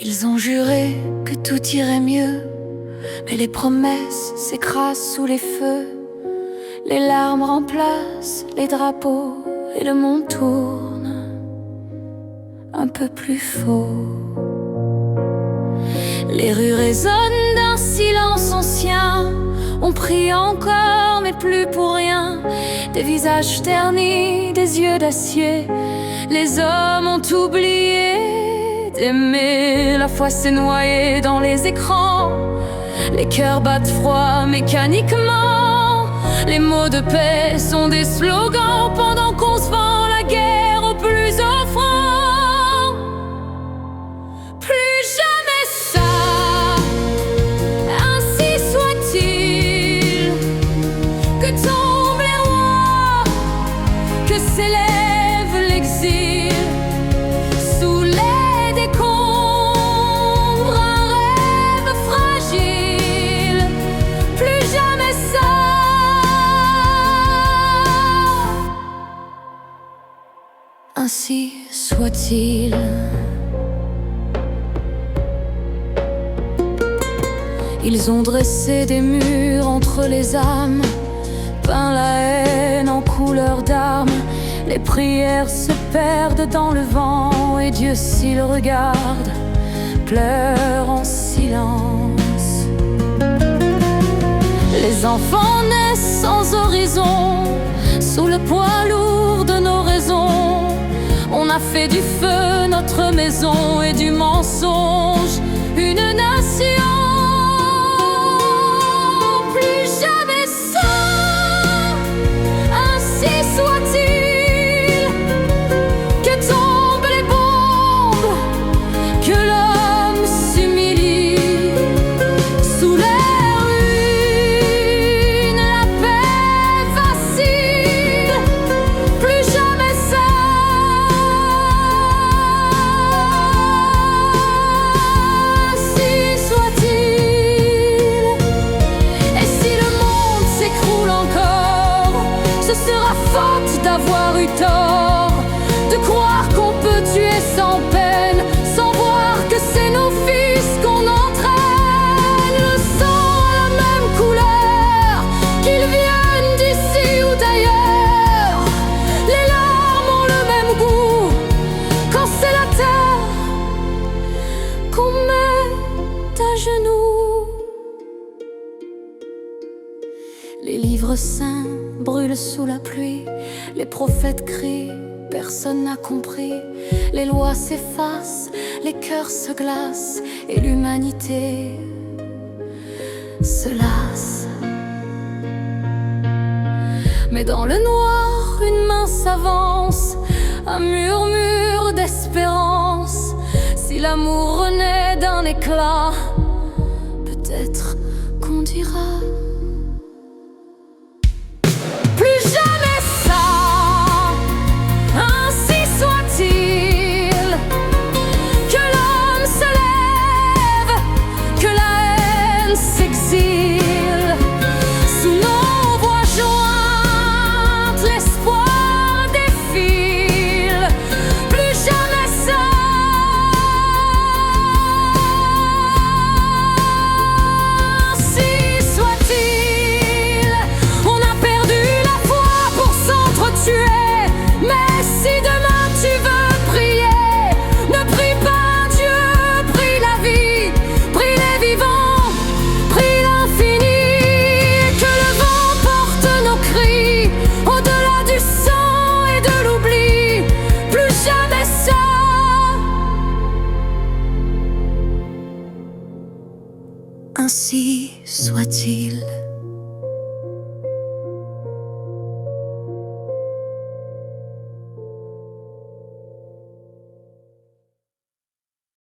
Ils ont juré que tout irait mieux, mais les promesses s'écrasent sous les feux. Les larmes remplacent les drapeaux et le monde tourne un peu plus faux. Les rues résonnent d'un silence ancien. On prie encore mais plus pour rien. Des visages ternis, des yeux d'acier. Les hommes ont oublié d'aimer. La foi s'est noyée dans les écrans. Les cœurs battent froid mécaniquement. Les mots de paix sont des slogans pendant qu'on se vend la guerre aux plus offrants. Plus jamais ça, ainsi soit-il. Que tombent les rois, que s'élève l'exil. Sous les décombres, un rêve fragile. Plus jamais ça. Ainsi soit-il. Ils ont dressé des murs entre les âmes, peint la haine en couleur d'armes. Les prières se perdent dans le vent, et Dieu, s'il regarde, pleure en silence. Les enfants naissent sans horizon, sous le poids lourd de nos raisons. On a fait du feu notre maison et du mensonge une nation. Plus jamais ça, ainsi soit-il. Que tombent les bombes, que l'homme s'humilie. Sous les ruines, la paix vacille. Plus jamais ça. Ce sera faute d'avoir eu tort, de croire qu'on peut tuer sans peine, sans voir que c'est nos fils qu'on entraîne. Le sang a la même couleur, qu'ils viennent d'ici ou d'ailleurs. Les larmes ont le même goût, quand c'est la terre qu'on met à genoux. Les livres saints brûlent sous la pluie, les prophètes crient, personne n'a compris. Les lois s'effacent, les cœurs se glacent, et l'humanité se lasse. Mais dans le noir, une main s'avance, un murmure d'espérance. Si l'amour renaît d'un éclat, peut-être qu'on dira: sous nos voix jointes, l'espoir défile. Plus jamais ça. Ainsi soit-il. On a perdu la foi pour s'entretuer. Mais si demain tu veux prier, ne prie pas Dieu, prie la vie, prie les vivants. Ainsi soit-il.